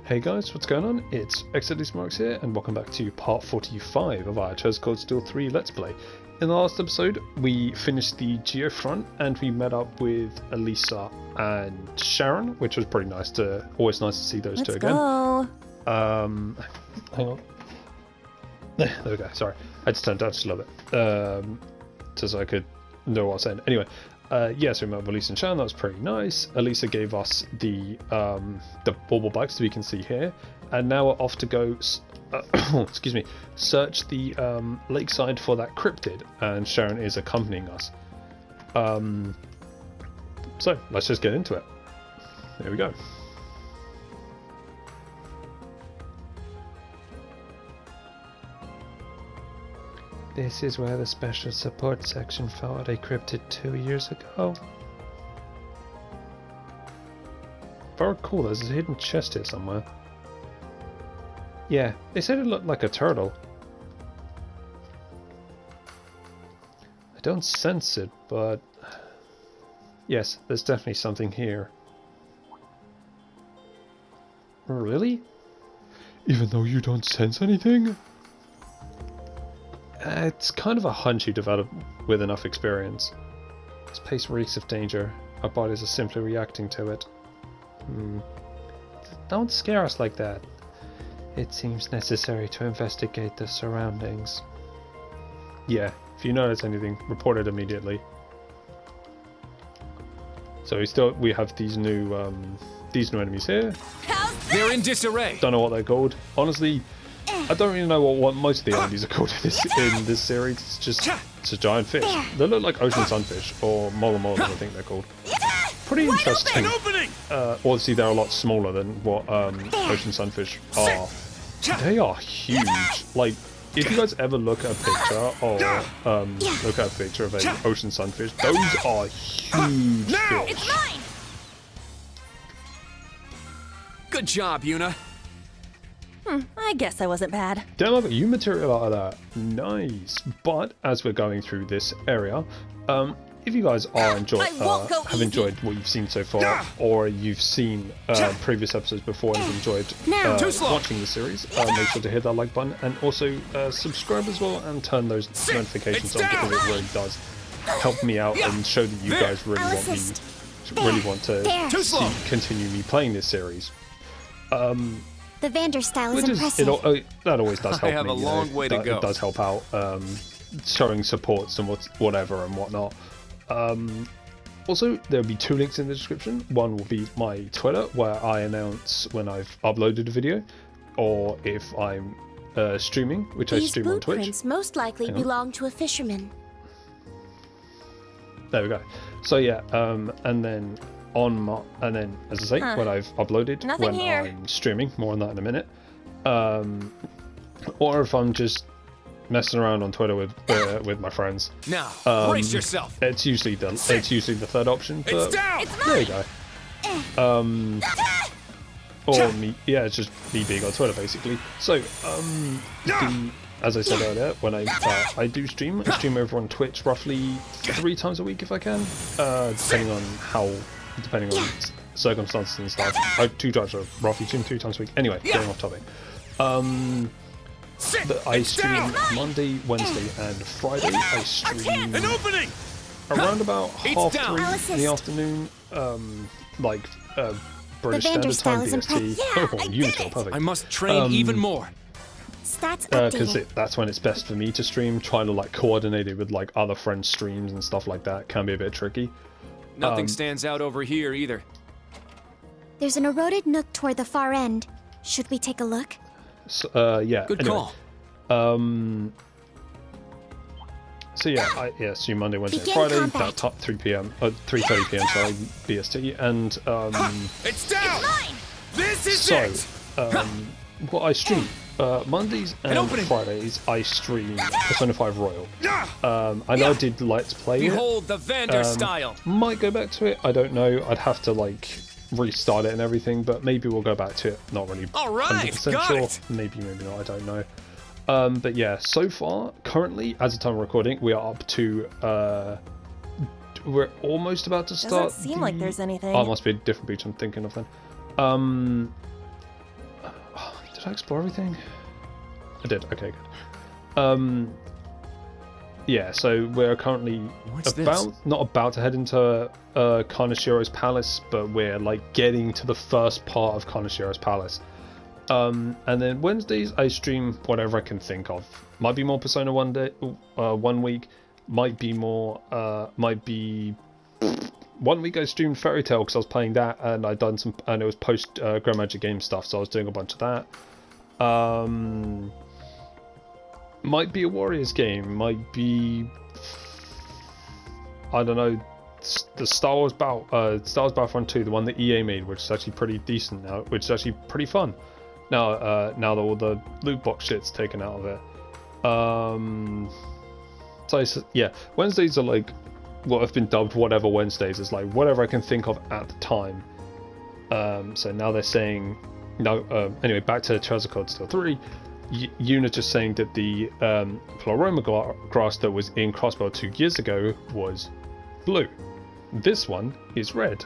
Hey guys, what's going on? It's xdeadlysmoorex here, and welcome back to part 45 of our Chose Cold Steel 3 Let's Play. In the last episode, we finished the Geofront, and we met up with Elisa and Sharon, which was pretty nice always nice to see those two again. Hang on. There we go, sorry. I just turned down just a little bit, just so I could know what I was saying. Anyway, yeah, so we met with Elisa and Sharon, that was pretty nice. Elisa gave us the bauble bikes that we can see here, and now we're off to go, excuse me, search the lakeside for that cryptid, and Sharon is accompanying us. So, let's just get into it. There we go. This is where the special support section found a cryptid 2 years ago. Very cool, there's a hidden chest here somewhere. Yeah, they said it looked like a turtle. I don't sense it, but... yes, there's definitely something here. Really? Even though you don't sense anything? It's kind of a hunch you develop with enough experience. This place reeks of danger. Our bodies are simply reacting to it. Don't scare us like that. It seems necessary to investigate the surroundings. Yeah, if you notice anything, report it immediately. So we have these new enemies here. They're in disarray. Don't know what they're called. Honestly, I don't really know what most of the enemies are called in this series. It's a giant fish. They look like ocean sunfish, or molas, I think they're called. Pretty interesting. Obviously, they're a lot smaller than what ocean sunfish are. They are huge. Like, if you guys ever look at a picture of an ocean sunfish, those are huge fish. It's mine. Good job, Yuna. I guess I wasn't bad. Damn, I got you material out of that. Nice. But as we're going through this area, if you guys have enjoyed what you've seen so far, or you've seen previous episodes before and have enjoyed watching the series, make sure to hit that like button, and also subscribe as well, and turn those notifications on, because it really does help me out and show that you guys really want to continue me playing this series. The Vander style is impressive. That always does help me. I have a long way to go. It does help out, showing supports and whatever and whatnot. Also, there'll be 2 links in the description. One will be my Twitter, where I announce when I've uploaded a video, or if I'm streaming, which I stream on Twitch. These blueprints most likely belong to a fisherman. There we go. So yeah, and then as I say, when I've uploaded, I'm streaming, more on that in a minute, or if I'm just messing around on Twitter with my friends. Now, brace yourself. It's usually the third option, but it's down. There you go. Or me, yeah, it's just me being on Twitter basically. So, as I said earlier, when I do stream, I stream over on Twitch roughly 3 times a week if I can, depending on circumstances and stuff. I do try to roughly stream 3 times a week. Anyway, getting off topic. I stream Monday, Wednesday, and Friday. I stream around about 3:30 in the afternoon, British Standard Time, BST. Oh, perfect. I must train even more. Because that's when it's best for me to stream. Trying to coordinate it with other friends' streams and stuff like that can be a bit tricky. Nothing stands out over here either. There's an eroded nook toward the far end. Should we take a look? So, yeah. Good call. So yeah, I stream Monday, Wednesday, Friday, about 3:30 p.m. Sorry, BST, and it's down. It's mine. This is it. What I stream Mondays and Fridays, I stream Persona 5 Royal. I know I did Let's Play it. Behold the Vander style. Might go back to it. I don't know. I'd have to restart it and everything, but maybe we'll go back to it. Not really 100% sure. Maybe not. I don't know. But yeah, so far, currently, as of time of recording, we are up to we're almost about to start. Doesn't seem like there's anything. Oh, it must be a different beach I'm thinking of then. Did I explore everything? I did. Okay, good. Yeah, so we're currently not about to head into Kanashiro's palace, but we're like getting to the first part of Kanashiro's palace. And then Wednesdays I stream whatever I can think of. Might be more Persona 1 week. Might be 1 week I streamed Fairy Tail because I was playing that, and I done some, and it was post Grand Magic Game stuff, so I was doing a bunch of that. Might be a Warriors game. Might be, I don't know, the Star Wars Battlefront 2, the one that EA made, which is actually pretty decent now, which is actually pretty fun. Now that all the loot box shit's taken out of it. So yeah, Wednesdays are like what have been dubbed whatever Wednesdays. Is like whatever I can think of at the time. So now they're saying no. Anyway, back to Treasure Code Still 3. Yuna just saying that the Floroma grass that was in Crossbow 2 years ago was blue. This one is red.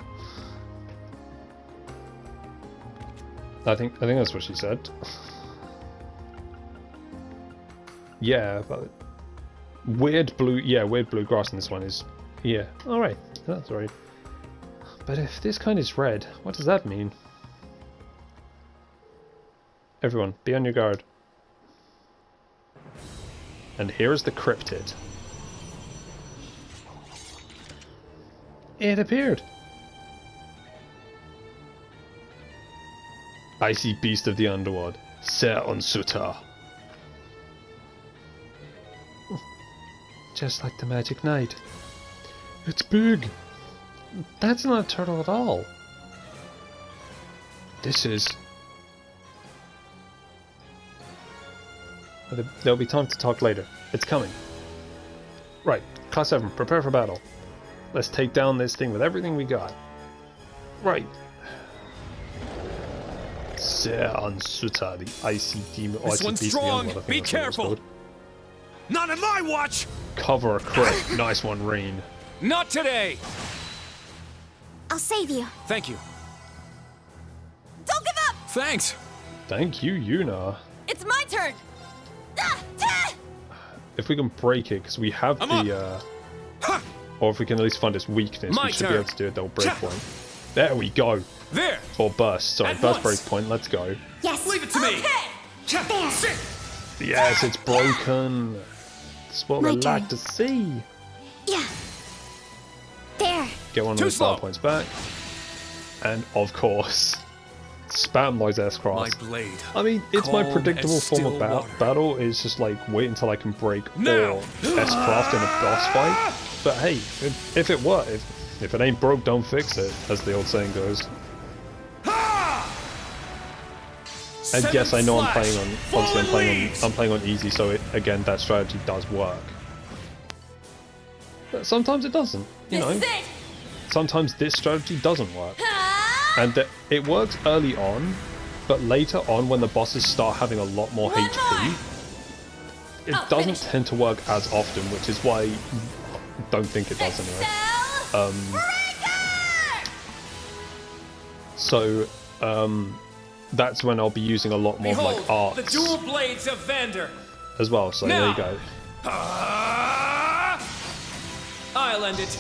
I think that's what she said. Yeah, but weird blue. Yeah, weird blue grass in this one is. Yeah, all right, that's all right. But if this kind is red, what does that mean? Everyone, be on your guard. And here is the Cryptid. It appeared. Icy beast of the underworld, Ser Suta. Just like the Magic Knight. It's big. That's not a turtle at all. This is... There'll be time to talk later. It's coming. Right, Class 7, prepare for battle. Let's take down this thing with everything we got. Right. Ser Suta, the icy demon. This one's strong. Be careful. Not on my watch. Cover a crit. Nice one, Rain. Not today. I'll save you. Thank you. Don't give up! Thanks. Thank you, Yuna. It's my turn! If we can break it, because we have or if we can at least find its weakness, we should be able to do a double break point. There we go. There. Or burst. Sorry, burst break point. Let's go. Yes. Leave it to me. Yes, it's broken. That's what we like to see. Yeah. There. Get one of those star points back. And of course, spam those S-Crafts. My blade. I mean, it's my predictable form of battle. Is just like wait until I can break or S-Craft in a boss fight. But hey, if it were, if it ain't broke, don't fix it, as the old saying goes. And yes, I know I'm playing on. Obviously, I'm playing on easy, so again, that strategy does work. But sometimes it doesn't. You know, sometimes this strategy doesn't work, and it works early on, but later on, when the bosses start having a lot more HP, it doesn't tend to work as often, which is why I don't think it does anyway. That's when I'll be using a lot more like arcs. The dual blades of Vander. As well, so there you go. I'll end it.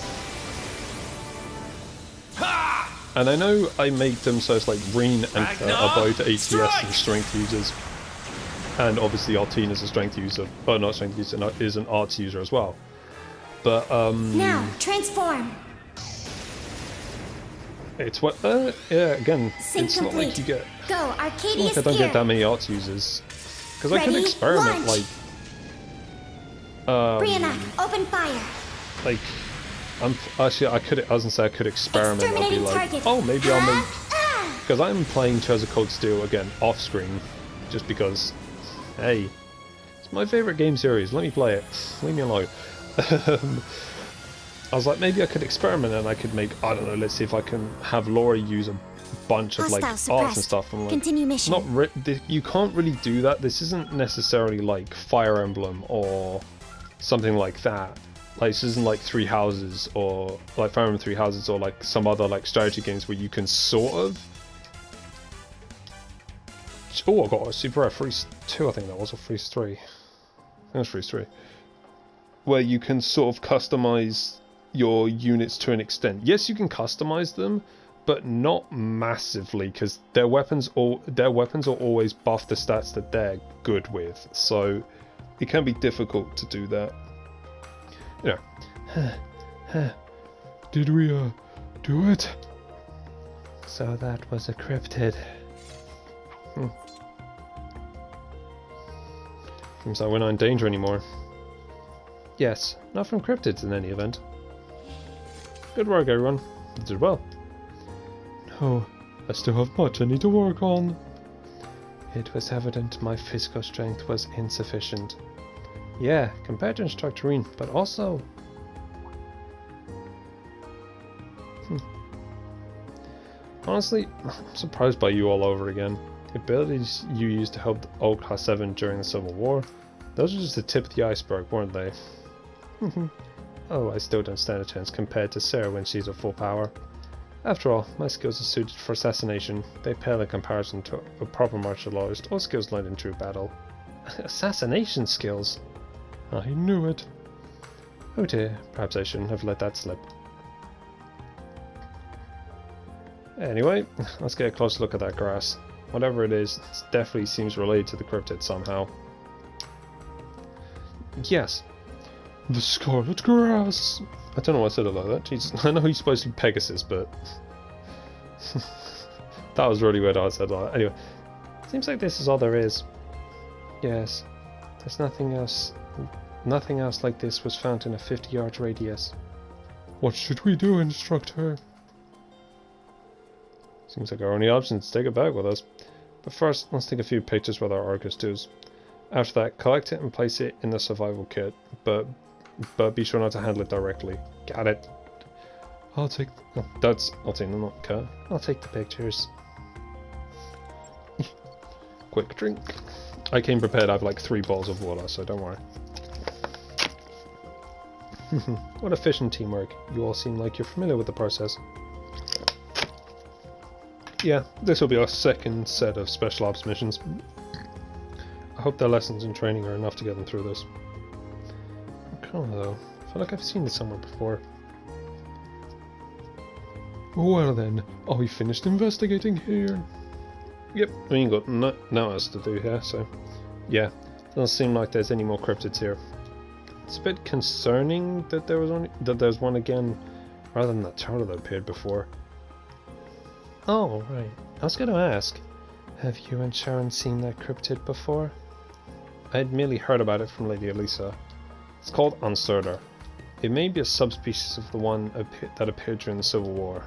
And I know I made them so it's like Reen and are both ATS and strength users. And obviously Artina's a strength user. Oh, not strength user, is an arts user as well. But now, transform. It's what yeah, again, Sync it's complete. Not like you get Go, Arcadius like I don't get that many arts users. Because I could experiment launch. Brianna, open fire. Like I was gonna say I could experiment. I'll be like, target. oh, maybe I'll make, because I'm playing Treasure Code Steel again off screen, just because, hey, it's my favorite game series. Let me play it. Leave me alone. I was like, maybe I could experiment and I could make, I don't know, let's see if I can have Laura use a bunch of like arts and stuff. I'm like, continue mission. You can't really do that. This isn't necessarily like Fire Emblem or something like that. Like, this isn't like Three Houses or like Fire Emblem Three Houses or like some other like strategy games where you can sort of which, oh, I got a super rare freeze 2, I think that was, or freeze 3. I think it was freeze 3. Where you can sort of customize your units to an extent. Yes, you can customize them, but not massively, because their weapons are always buff the stats that they're good with. So it can be difficult to do that. You know. Did we do it? So that was a cryptid. Seems like we're not in danger anymore. Yes, not from cryptids in any event. Good work, everyone. You did well. No, I still have much I need to work on. It was evident my physical strength was insufficient. Yeah, compared to Instructorine, but also... Honestly, I'm surprised by you all over again. The abilities you used to help the old Class 7 during the Civil War, those were just the tip of the iceberg, weren't they? Oh, I still don't stand a chance compared to Sarah when she's at full power. After all, my skills are suited for assassination. They pale in comparison to a proper martial artist or skills learned in true battle. Assassination skills? I knew it. Oh dear, perhaps I shouldn't have let that slip. Anyway, let's get a closer look at that grass. Whatever it is, it definitely seems related to the cryptid somehow. Yes, the scarlet grass! I don't know why I said it like that. Jesus. I know he's supposed to be Pegasus, but... that was really weird how I said that. Anyway, seems like this is all there is. Yes, there's nothing else. Nothing else like this was found in a 50-yard radius. What should we do, Instructor? Seems like our only option is to take it back with us. But first, let's take a few pictures with our Argus tools. After that, collect it and place it in the survival kit, but be sure not to handle it directly. Got it. I'll take... Oh, that's... I'll take them, not cut. I'll take the pictures. Quick drink. I came prepared, I have like 3 bottles of water, so don't worry. What efficient teamwork. You all seem like you're familiar with the process. Yeah, this will be our second set of special ops missions. I hope their lessons and training are enough to get them through this. Come on though, I feel like I've seen this somewhere before. Well then, are we finished investigating here? Yep, we ain't got nothing else to do here, so... Yeah, doesn't seem like there's any more cryptids here. It's a bit concerning that there was one again, rather than that turtle that appeared before. Oh, right. I was going to ask, have you and Sharon seen that cryptid before? I had merely heard about it from Lady Elisa. It's called Uncerta. It may be a subspecies of the one that appeared during the Civil War.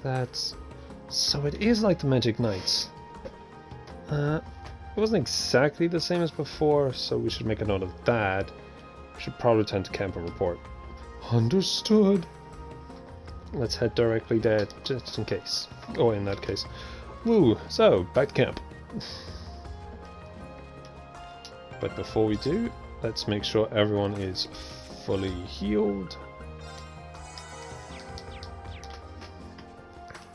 That's... So it is like the Magic Knights. It wasn't exactly the same as before, so we should make a note of that. We should probably return to camp and report. Understood. Let's head directly there, just in case. Or in that case. Woo! So, back to camp. But before we do, let's make sure everyone is fully healed.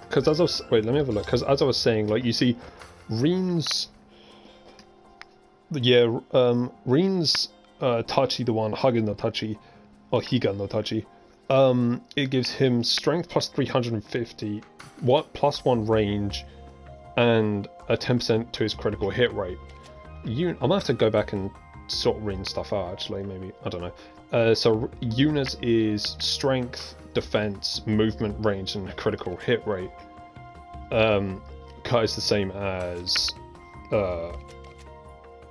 Because as I was... Wait, let me have a look. Because as I was saying, like, you see, Reen's... Yeah, Reen's Tachi, the one, Hagen no Tachi, or Higan no Tachi, it gives him strength plus 350, plus 1 range, and a 10% to his critical hit rate. I'm gonna have to go back and sort Reen stuff out, actually, maybe, I don't know. So Yuna's is strength, defense, movement, range, and critical hit rate. Kai is the same as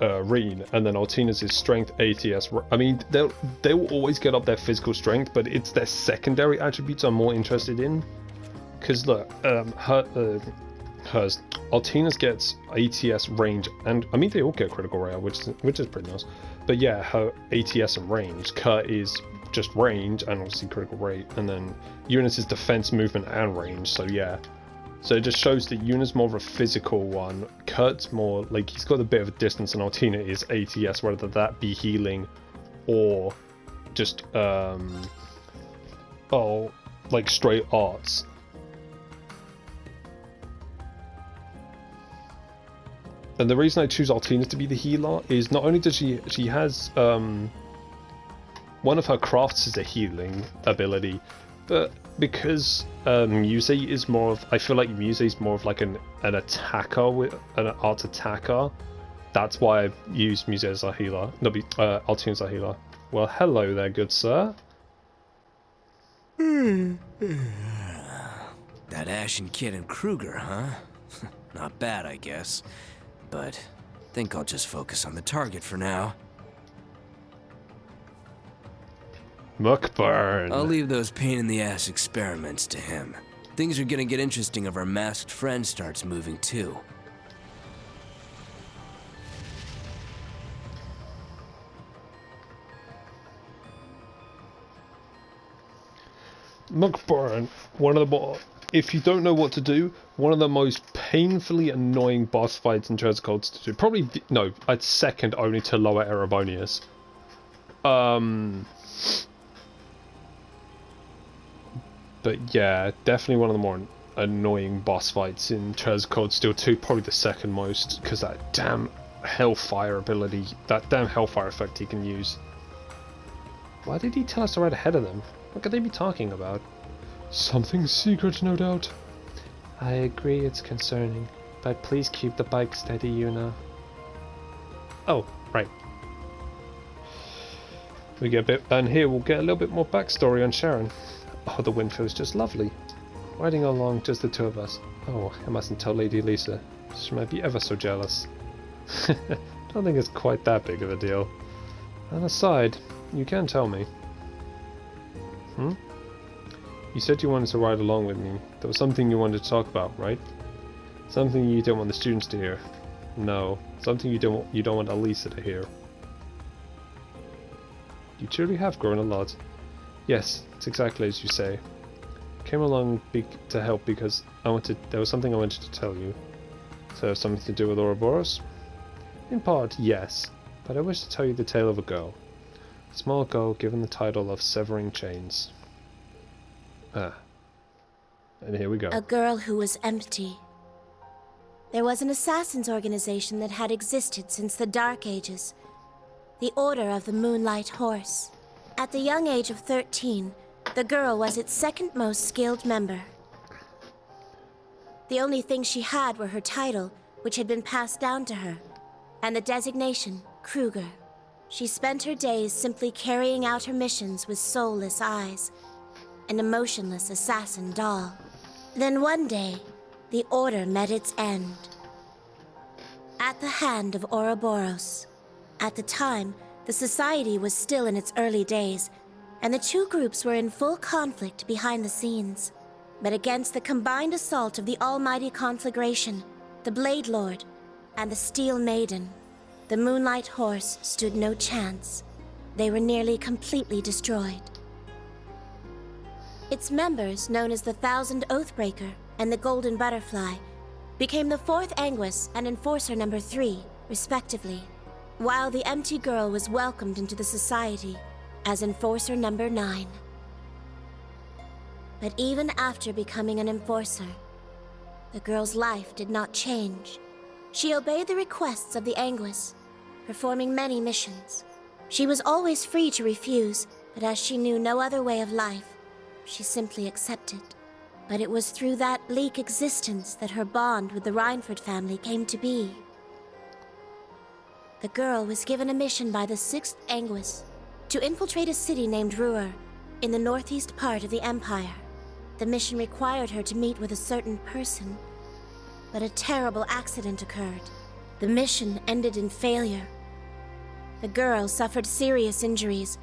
Reen, and then Altina's is strength, ATS. I mean, they will always get up their physical strength, but it's their secondary attributes I'm more interested in. Because look, hers, Altina's gets ATS, range, and I mean they all get critical rate, which is pretty nice. But yeah, her ATS and range. Kurt is just range and obviously critical rate, and then Eunice is defense, movement, and range. So yeah. So it just shows that Yuna's more of a physical one, Kurt's more, like, he's got a bit of a distance, and Altina is ATS, whether that be healing or just, like straight arts. And the reason I choose Altina to be the healer is not only does she has one of her crafts is a healing ability, but because Muse is more of, I feel like Muse is more of like an attacker, with an art attacker. That's why I've used Muse as a healer. No, Altina as a healer. Well, hello there, good sir. That Ashen kid and Kruger, huh? Not bad, I guess. But I think I'll just focus on the target for now. Muckburn. I'll leave those pain-in-the-ass experiments to him. Things are gonna get interesting if our masked friend starts moving too. Muckburn, one of the more, if you don't know what to do, one of the most painfully annoying boss fights in Treasure Codes to do. Probably, no, I'd second only to Lower Erebonius. But yeah, definitely one of the more annoying boss fights in Treasure Codes Steel 2, probably the second most, because that damn Hellfire ability, that damn Hellfire effect he can use. Why did he tell us to ride ahead of them? What could they be talking about? Something secret, no doubt. I agree, it's concerning, but please keep the bike steady, Yuna. Oh, right. We get a bit, and here we'll get a little bit more backstory on Sharon. Oh, the wind feels just lovely. Riding along, just the two of us. Oh, I mustn't tell Lady Lisa. She might be ever so jealous. Don't think it's quite that big of a deal. And aside, you can tell me. You said you wanted to ride along with me. There was something you wanted to talk about, right? Something you don't want the students to hear. No, something you don't want Elisa to hear. You truly have grown a lot. Yes, it's exactly as you say. Came along to help because there was something I wanted to tell you. So something to do with Ouroboros? In part, yes, but I wish to tell you the tale of a girl. A small girl given the title of Severing Chains. And here we go. A girl who was empty. There was an assassins' organization that had existed since the Dark Ages. The Order of the Moonlight Horse. At the young age of 13, the girl was its second most skilled member. The only thing she had were her title, which had been passed down to her, and the designation, Kruger. She spent her days simply carrying out her missions with soulless eyes, an emotionless assassin doll. Then one day, the Order met its end. At the hand of Ouroboros. At the time, the society was still in its early days, and the two groups were in full conflict behind the scenes. But against the combined assault of the Almighty Conflagration, the Blade Lord, and the Steel Maiden, the Moonlight Horse stood no chance. They were nearly completely destroyed. Its members, known as the Thousand Oathbreaker and the Golden Butterfly, became the Fourth Anguis and Enforcer number 3, respectively, while the empty girl was welcomed into the society as Enforcer number 9. But even after becoming an Enforcer, the girl's life did not change. She obeyed the requests of the Anguis, performing many missions. She was always free to refuse, but as she knew no other way of life, she simply accepted. But it was through that bleak existence that her bond with the Reinford family came to be. The girl was given a mission by the 6th Anguis to infiltrate a city named Ruhr in the northeast part of the Empire. The mission required her to meet with a certain person, but a terrible accident occurred. The mission ended in failure. The girl suffered serious injuries,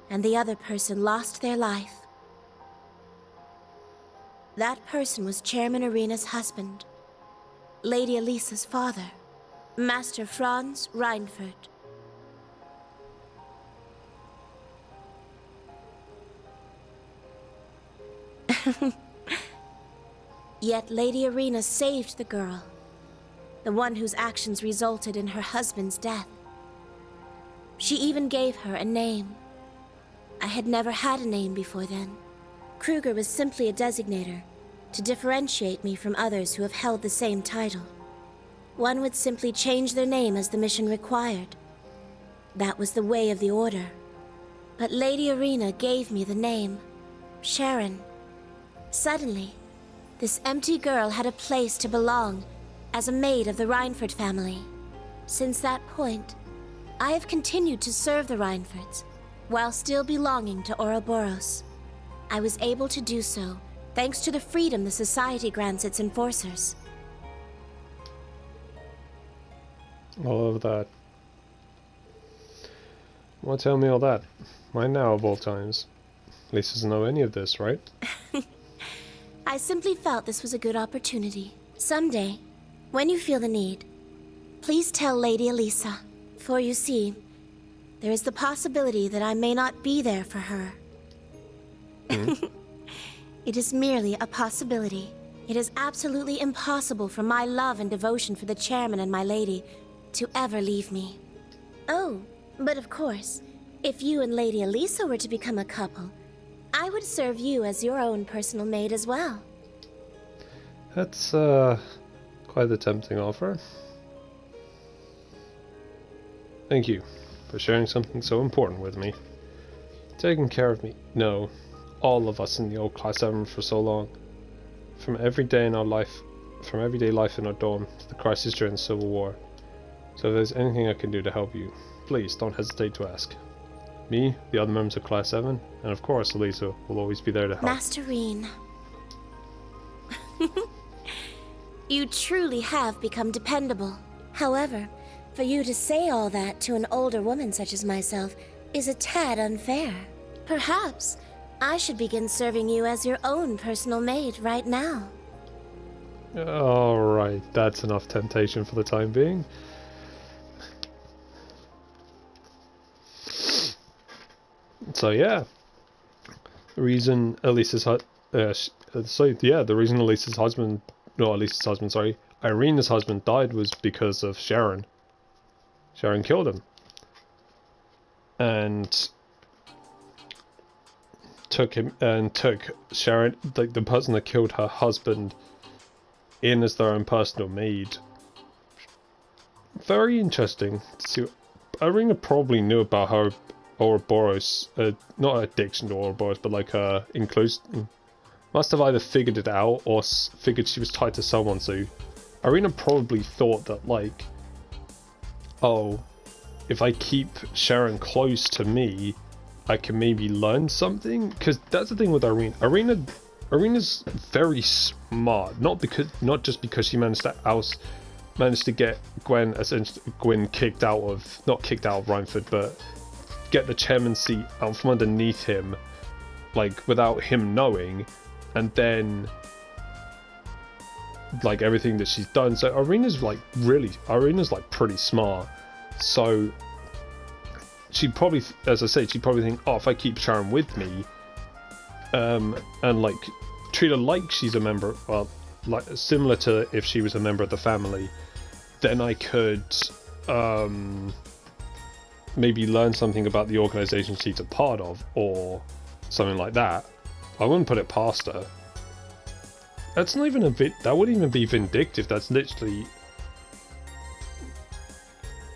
and the other person lost their life. That person was Chairman Arena's husband, Lady Elisa's father, Master Franz Reinford. Yet Lady Arena saved the girl, the one whose actions resulted in her husband's death. She even gave her a name. I had never had a name before then. Kruger was simply a designator to differentiate me from others who have held the same title. one would simply change their name as the mission required. That was the way of the Order. But Lady Irina gave me the name, Sharon. Suddenly, this empty girl had a place to belong as a maid of the Reinford family. Since that point, I have continued to serve the Reinfords, while still belonging to Ouroboros. I was able to do so thanks to the freedom the Society grants its enforcers. All of that. Why tell me all that? Why now of all times? Lisa doesn't know any of this, right? I simply felt this was a good opportunity. Someday, when you feel the need, please tell Lady Elisa. For you see, there is the possibility that I may not be there for her. It is merely a possibility. It is absolutely impossible for my love and devotion for the chairman and my lady to ever leave me. Oh, but of course, if you and Lady Elisa were to become a couple, I would serve you as your own personal maid as well. That's, quite the tempting offer. Thank you for sharing something so important with me. Taking care of me. No, all of us in the old Class 7 for so long. From everyday life in our dorm to the crisis during the Civil War. So if there's anything I can do to help you, please don't hesitate to ask. Me, the other members of Class 7, and of course Elisa will always be there to help. Master Reen. You truly have become dependable. However, for you to say all that to an older woman such as myself is a tad unfair. Perhaps I should begin serving you as your own personal maid right now. Alright, that's enough temptation for the time being. So yeah, the reason Elisa's Irina's husband died was because of Sharon. Sharon killed him, and took Sharon, like the person that killed her husband, in as their own personal maid. Very interesting to see. Irina probably knew about her Ouroboros, not addiction to Ouroboros, but like her inclusion. Must have either figured it out or figured she was tied to someone. So Irina probably thought that, like, oh, if I keep Sharon close to me, I can maybe learn something. Because that's the thing with Irina. Irina's very smart. Not just because she managed to get Gwen kicked out of, not kicked out of Reinford, but get the chairman seat out from underneath him, like without him knowing, and then like everything that she's done. So Irina's like pretty smart. So she probably, as I said, she probably think, oh, if I keep Sharon with me, and like treat her like she's a member, well, like similar to if she was a member of the family, then I could maybe learn something about the organization she's a part of, or something like that. I wouldn't put it past her. That's not even that wouldn't even be vindictive. That's literally,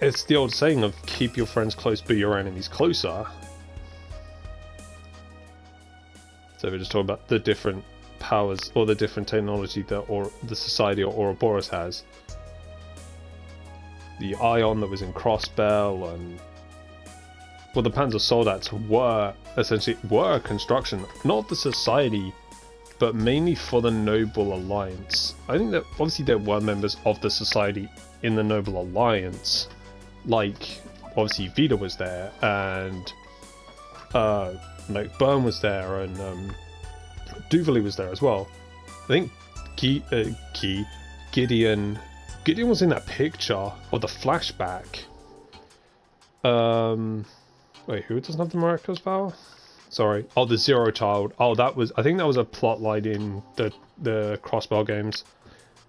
it's the old saying of keep your friends close but your enemies closer. So we're just talking about the different powers or the different technology that the Society or Ouroboros has. The ion that was in Crossbell, and well, the Panzer Soldats were essentially a construction, not the Society, but mainly for the Noble Alliance. I think that obviously there were members of the Society in the Noble Alliance, like obviously Vida was there, and like Byrne was there, and Duvally was there as well. I think Gideon was in that picture or the flashback. Wait, who doesn't have the miraculous power? Sorry. Oh, the Zero Child. Oh, I think that was a plot line in the Crossbell games.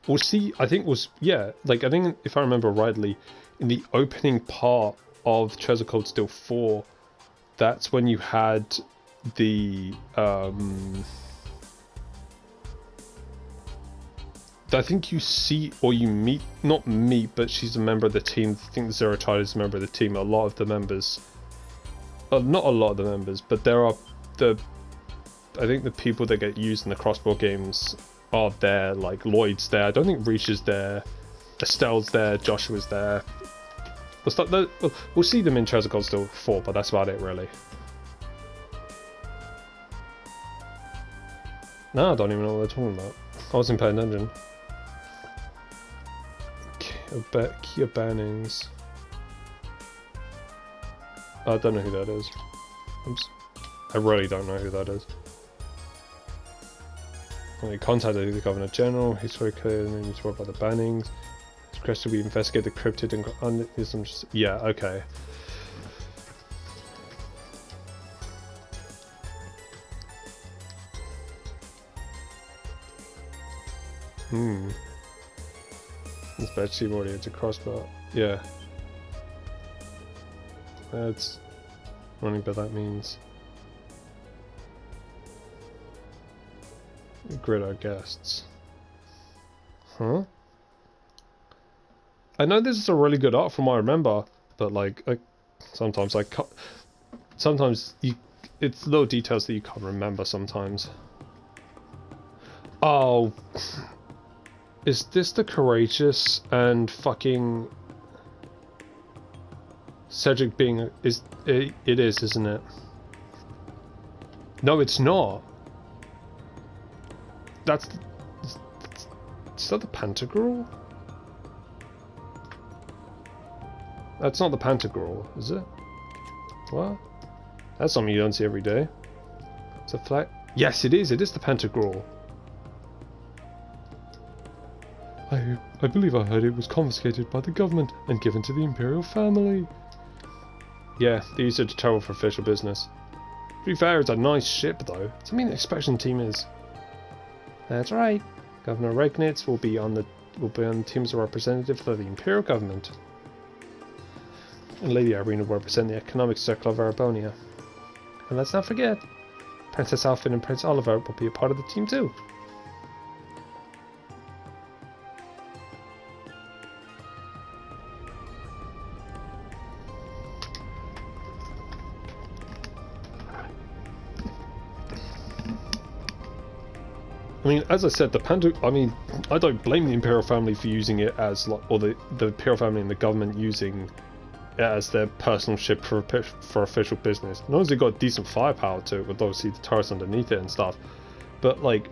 We'll see. I think if I remember rightly, in the opening part of Treasure Cold Steel 4, that's when you had the I think you see, or you meet, not meet, but she's a member of the team. I think Zero Tide is a member of the team. A lot of the members, not a lot of the members, but there are I think the people that get used in the crossbow games are there, like Lloyd's there. I don't think Reach is there. Estelle's there. Joshua's there. We'll see them in Treasure Gold Steel 4, but that's about it, really. No, I don't even know what they're talking about. I wasn't paying attention. Kia Bannings. I don't know who that is. I really don't know who that is. We contacted the Governor General. He's very clear and he's worried about the bannings. It's requested we investigate the cryptid and yeah, okay. This bad sheep already had a crossbow. Yeah. That's running, but that means grid our guests. Huh? I know this is a really good art from what I remember, but like sometimes I can't. Sometimes it's little details that you can't remember sometimes. Oh. Is this the Courageous and fucking Cedric being it is, isn't it? No, it's not. Is that the Pantagruel? That's not the Pantagruel, is it? What? That's something you don't see every day. It's a flag. Yes, it is. It is the Pantagruel. I believe I heard it was confiscated by the government and given to the Imperial family. Yeah, they used it to travel for official business. To be fair, it's a nice ship though. Does that mean the inspection team is? That's right. Governor Regnitz will be on the team as a representative for the Imperial government. And Lady Irina will represent the economic circle of Arabonia. And let's not forget, Princess Alfin and Prince Oliver will be a part of the team too. I mean, as I said, I don't blame the Imperial family for using it as, or the Imperial family and the government using it as their personal ship for official business. As long as it got decent firepower to it, with obviously the turrets underneath it and stuff. But like,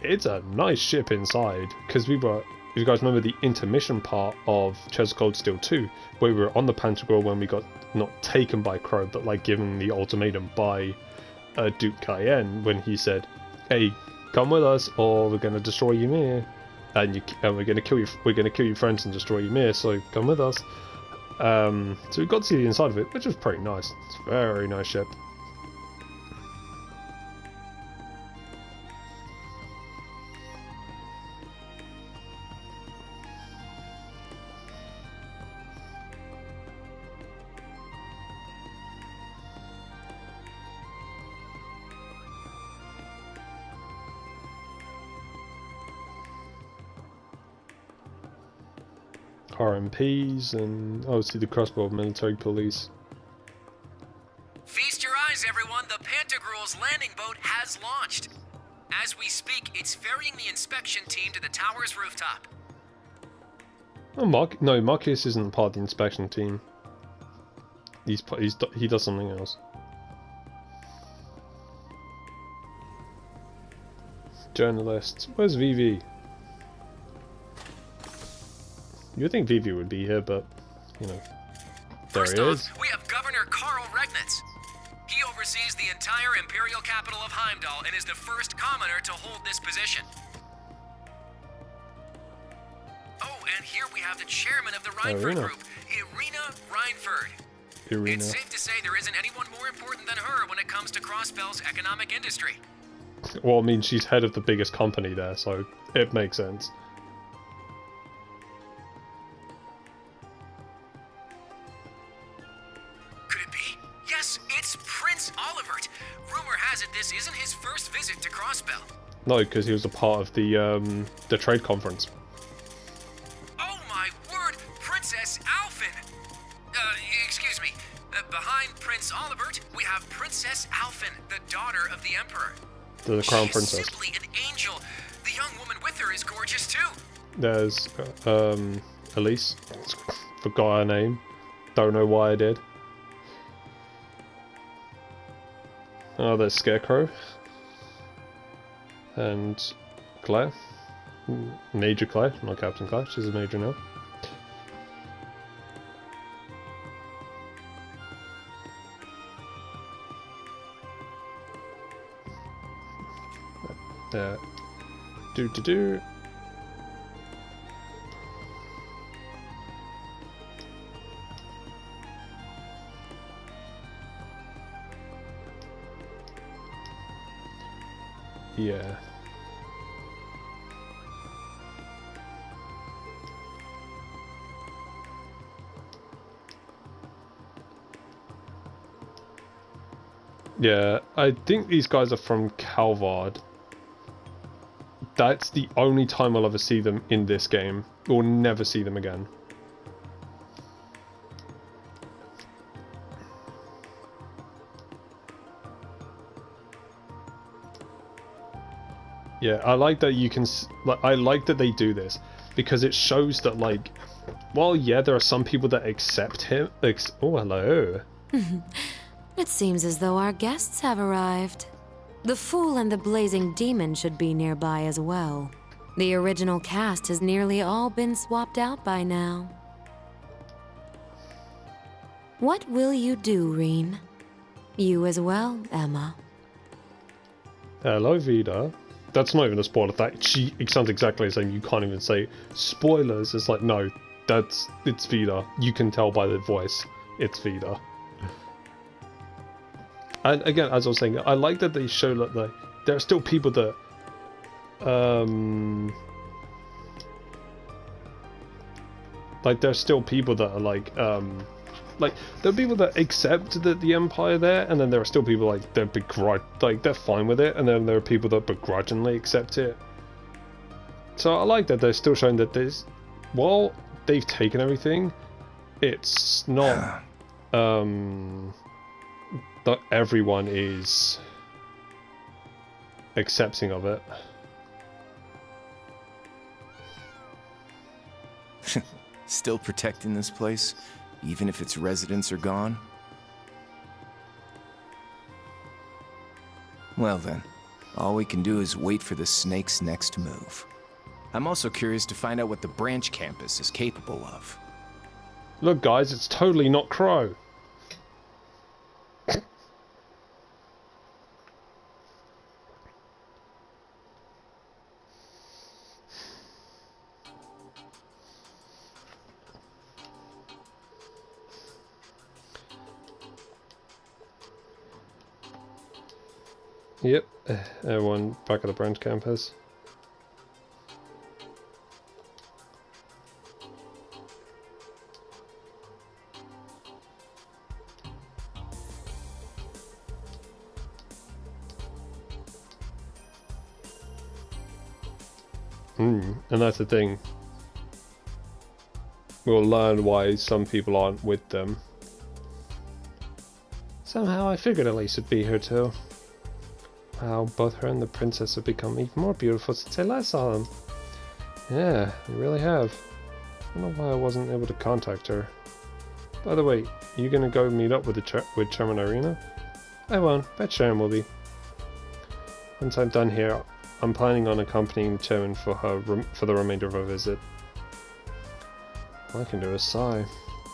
it's a nice ship inside. Because if you guys remember the intermission part of Treasure Cold Steel 2, where we were on the Pantagruel when we got not taken by Crow, but like given the ultimatum by Duke Cayenne, when he said, "Hey, come with us, or we're going to destroy Ymir, and we're going to kill you. We're going to kill your friends and destroy Ymir. So come with us." So we got to see the inside of it, which was pretty nice. It's a very nice ship. RMPs and obviously the crossbow military police. Feast your eyes, everyone. The Pantagruel's landing boat has launched. As we speak, it's ferrying the inspection team to the tower's rooftop. Oh, Marcus isn't part of the inspection team. He does something else. Journalists. Where's Vivi? You'd think Vivi would be here, but, you know, there First he off, is. we have Governor Karl Regnitz. He oversees the entire imperial capital of Heimdall and is the first commoner to hold this position. Oh, and here we have the chairman of the Reinford Group, Irina Reinford. It's safe to say there isn't anyone more important than her when it comes to Crossbell's economic industry. Well, I mean, she's head of the biggest company there, so it makes sense. Yes, it's Prince Olivert. Rumor has it this isn't his first visit to Crossbell. No, because he was a part of the trade conference. Oh my word! Princess Alphen! Excuse me. Behind Prince Olivert, we have Princess Alphen, the daughter of the Emperor. The crown She princess. is simply an angel. The young woman with her is gorgeous too. There's Elise. Forgot her name. Don't know why I did. Oh, there's Scarecrow. And Claire. Major Claire, not Captain Claire. She's a major now. Do. Yeah. Yeah, I think these guys are from Calvard. That's the only time I'll ever see them in this game. We'll never see them again. Yeah, I like that you can... I like that they do this. Because it shows that, like... Well, yeah, there are some people that accept him. Oh, hello. It seems as though our guests have arrived. The Fool and the Blazing Demon should be nearby as well. The original cast has nearly all been swapped out by now. What will you do, Reen? You as well, Emma. Hello, Vida. That's not even a spoiler. It sounds exactly the same. You can't even say spoilers. It's like, no, it's Vida. You can tell by the voice. It's Vida. And again, as I was saying, I like that they show that there are still people that like there's still people that are like there are people that accept the Empire there, and then there are still people like they're fine with it, and then there are people that begrudgingly accept it. So I like that they're still showing that while they've taken everything, it's not not everyone is accepting of it. Still protecting this place, even if its residents are gone? Well then, all we can do is wait for the snake's next move. I'm also curious to find out what the branch campus is capable of. Look guys, it's totally not Crow. Yep, everyone back at the branch campus. And that's the thing. We'll learn why some people aren't with them. Somehow I figured Elise would be here too. Wow, both her and the princess have become even more beautiful since I last saw them. Yeah, they really have. I don't know why I wasn't able to contact her. By the way, you gonna go meet up with Chairman Irina? I won't, but Sharon will be. Once I'm done here, I'm planning on accompanying Chairman for the remainder of her visit. All I can do is sigh.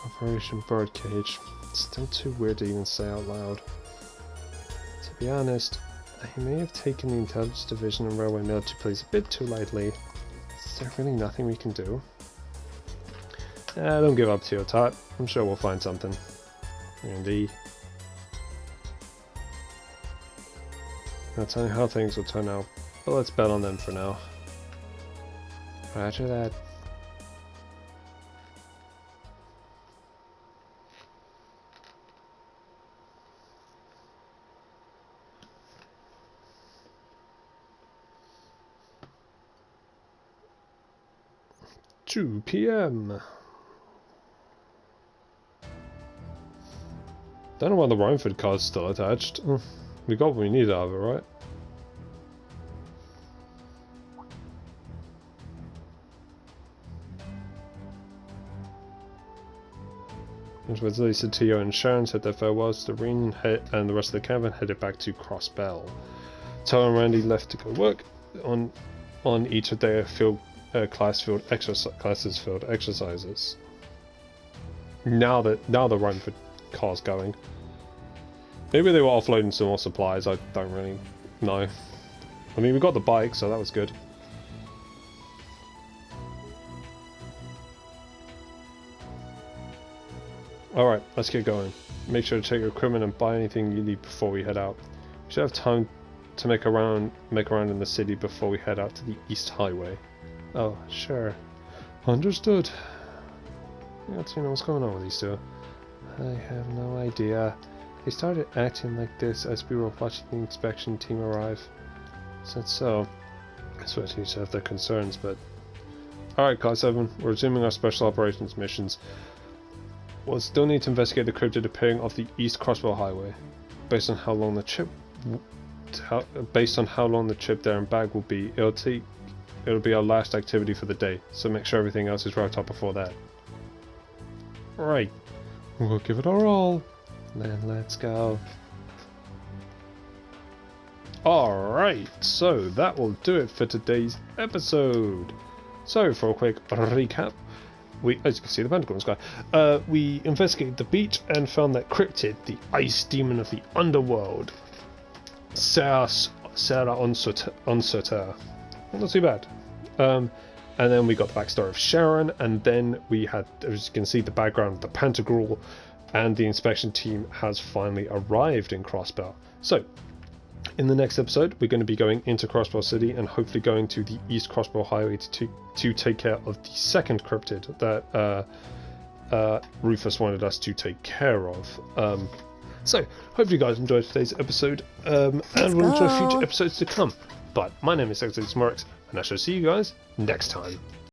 Operation Birdcage. It's still too weird to even say out loud. To be honest, I may have taken the Intelligence Division and Railway Military Police a bit too lightly. Is there really nothing we can do? Don't give up, Tio Tot. I'm sure we'll find something. Indeed. Not telling how things will turn out, but let's bet on them for now. Roger that. 2 PM. Don't know why the Rhineford card's still attached. We got what we needed out of it, right? With Lisa, Tio, and Sharon said their farewells to Reen and the rest of the caravan headed back to Cross Bell. Tao and Randy left to go work on each of their classes field exercises. Now the Rhineford car's going. Maybe they were offloading some more supplies, I don't really know. I mean, we got the bike, so that was good. Alright, let's get going. Make sure to check your equipment and buy anything you need before we head out. We should have time to make around in the city before we head out to the East Highway. Oh, sure. Understood. Let's know what's going on with these two. I have no idea. They started acting like this as we were watching the inspection team arrive. So, I suppose you have their concerns, but... Alright, Class 7, we're resuming our special operations missions. We'll still need to investigate the cryptid appearing off the East Crossbow Highway. Based on how long the trip there and back will be, it'll be our last activity for the day, so make sure everything else is wrapped up before that. Right, we'll give it our all. Then let's go. Alright, so that will do it for today's episode. So, for a quick recap, as you can see the pentacle in the sky, we investigated the beach and found that Cryptid, the ice demon of the underworld, Sarah Uncertain. Not too bad. And then we got the backstory of Sharon, and then we had, as you can see, the background of the Pantagruel, and the inspection team has finally arrived in Crossbell. So, in the next episode, we're going to be going into Crossbell City and hopefully going to the East Crossbell Highway to take care of the second cryptid that Rufus wanted us to take care of. So, hopefully you guys enjoyed today's episode, and we'll enjoy future episodes to come. But my name is xdeadlysmoorex, and I shall see you guys next time.